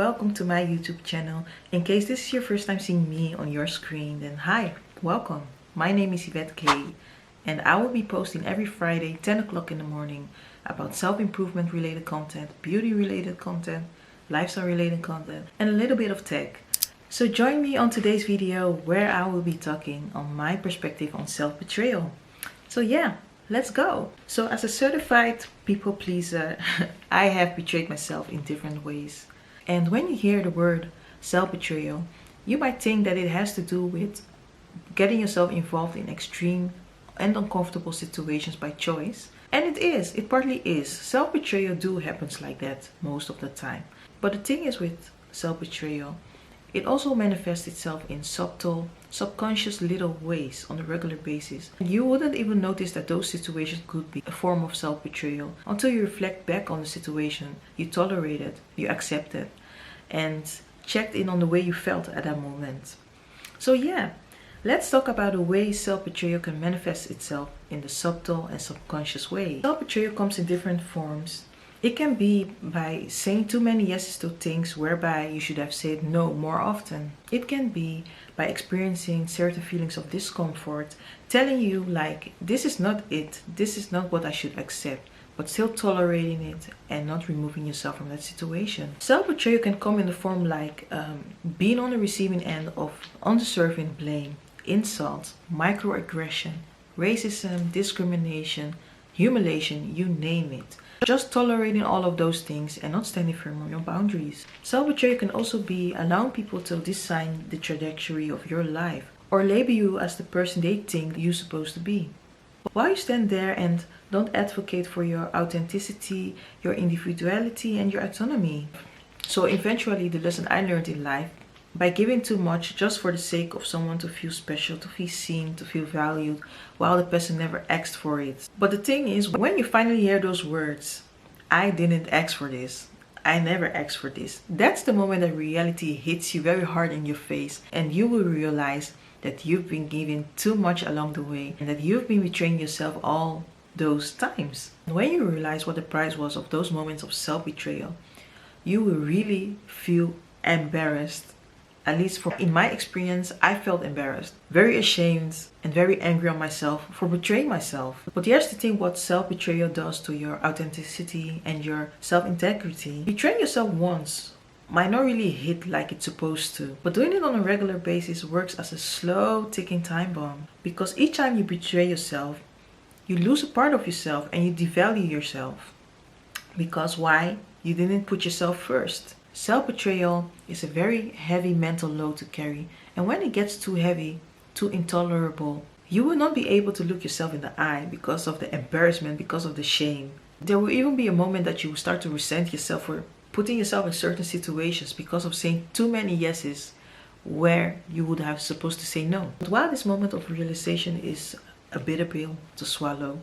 welcome to my YouTube channel. In case this is your first time seeing me on your screen, then hi, welcome. My name is Yvettekayee and I will be posting every Friday 10 o'clock in the morning about self-improvement related content, beauty related content, lifestyle related content, and a little bit of tech. So join me on today's video where I will be talking on my perspective on self-betrayal. So yeah, let's go. So as a certified people pleaser, I have betrayed myself in different ways. And when you hear the word self-betrayal, you might think that it has to do with getting yourself involved in extreme and uncomfortable situations by choice. And it partly is. Self-betrayal happens like that most of the time. But the thing is with self-betrayal, it also manifests itself in subtle, subconscious little ways on a regular basis. You wouldn't even notice that those situations could be a form of self-betrayal until you reflect back on the situation you tolerated, you accepted, and checked in on the way you felt at that moment. So yeah, let's talk about the way self-betrayal can manifest itself in the subtle and subconscious way. Self-betrayal comes in different forms. It can be by saying too many yeses to things whereby you should have said no more often. It can be by experiencing certain feelings of discomfort, telling you like, this is not it, this is not what I should accept, but still tolerating it and not removing yourself from that situation. Self-betrayal can come in the form like being on the receiving end of undeserving blame, insult, microaggression, racism, discrimination, humiliation, you name it. Just tolerating all of those things and not standing firm on your boundaries. Self-betrayal can also be allowing people to design the trajectory of your life or label you as the person they think you're supposed to be. While you stand there and don't advocate for your authenticity, your individuality, and your autonomy. So eventually the lesson I learned in life, by giving too much just for the sake of someone to feel special, to feel seen, to feel valued, while the person never asked for it. But the thing is, when you finally hear those words, I didn't ask for this, I never asked for this, that's the moment that reality hits you very hard in your face and you will realize that you've been giving too much along the way and that you've been betraying yourself all those times. When you realize what the price was of those moments of self-betrayal, you will really feel embarrassed. At least in my experience, I felt embarrassed, very ashamed and very angry on myself for betraying myself. But here's the thing, what self-betrayal does to your authenticity and your self-integrity. Betraying yourself once might not really hit like it's supposed to, but doing it on a regular basis works as a slow ticking time bomb. Because each time you betray yourself, you lose a part of yourself and you devalue yourself. Because why? You didn't put yourself first. Self-betrayal is a very heavy mental load to carry, and when it gets too heavy, too intolerable, you will not be able to look yourself in the eye because of the embarrassment, because of the shame. There will even be a moment that you will start to resent yourself for putting yourself in certain situations because of saying too many yeses where you would have supposed to say no. But while this moment of realization is a bitter pill to swallow,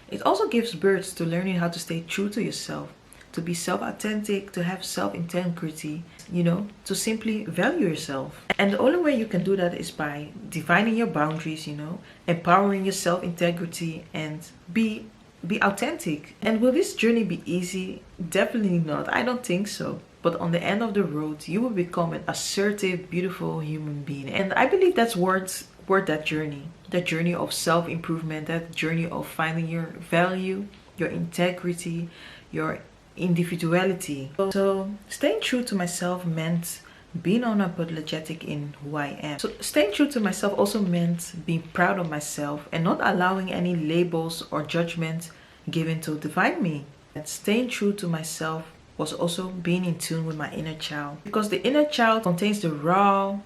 it also gives birth to learning how to stay true to yourself, to be self-authentic, to have self-integrity, to simply value yourself. And the only way you can do that is by defining your boundaries, empowering your self-integrity and be authentic. And will this journey be easy? Definitely not. I don't think so. But on the end of the road, you will become an assertive, beautiful human being. And I believe that's worth that journey of self-improvement, that journey of finding your value, your integrity, your individuality. So staying true to myself meant being unapologetic in who I am. So staying true to myself also meant being proud of myself and not allowing any labels or judgment given to define me. And staying true to myself was also being in tune with my inner child, because the inner child contains the raw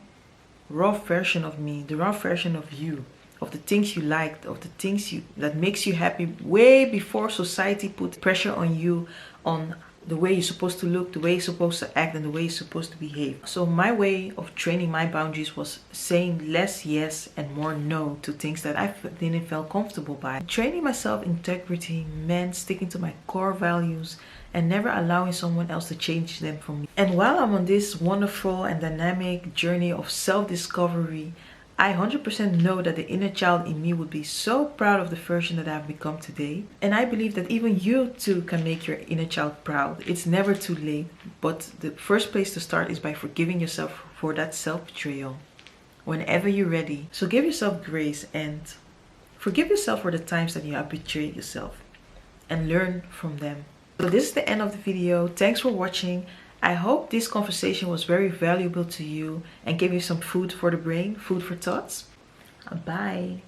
version of me, the raw version of you, of the things you liked, of the things that makes you happy way before society put pressure on you on the way you're supposed to look, the way you're supposed to act, and the way you're supposed to behave. So my way of training my boundaries was saying less yes and more no to things that I didn't feel comfortable by. Training my self-integrity meant sticking to my core values and never allowing someone else to change them for me. And while I'm on this wonderful and dynamic journey of self-discovery, I 100% know that the inner child in me would be so proud of the version that I've become today. And I believe that even you too can make your inner child proud. It's never too late, but the first place to start is by forgiving yourself for that self-betrayal whenever you're ready. So give yourself grace and forgive yourself for the times that you have betrayed yourself and learn from them. So this is the end of the video. Thanks for watching. I hope this conversation was very valuable to you and gave you some food for the brain, food for thoughts. Bye.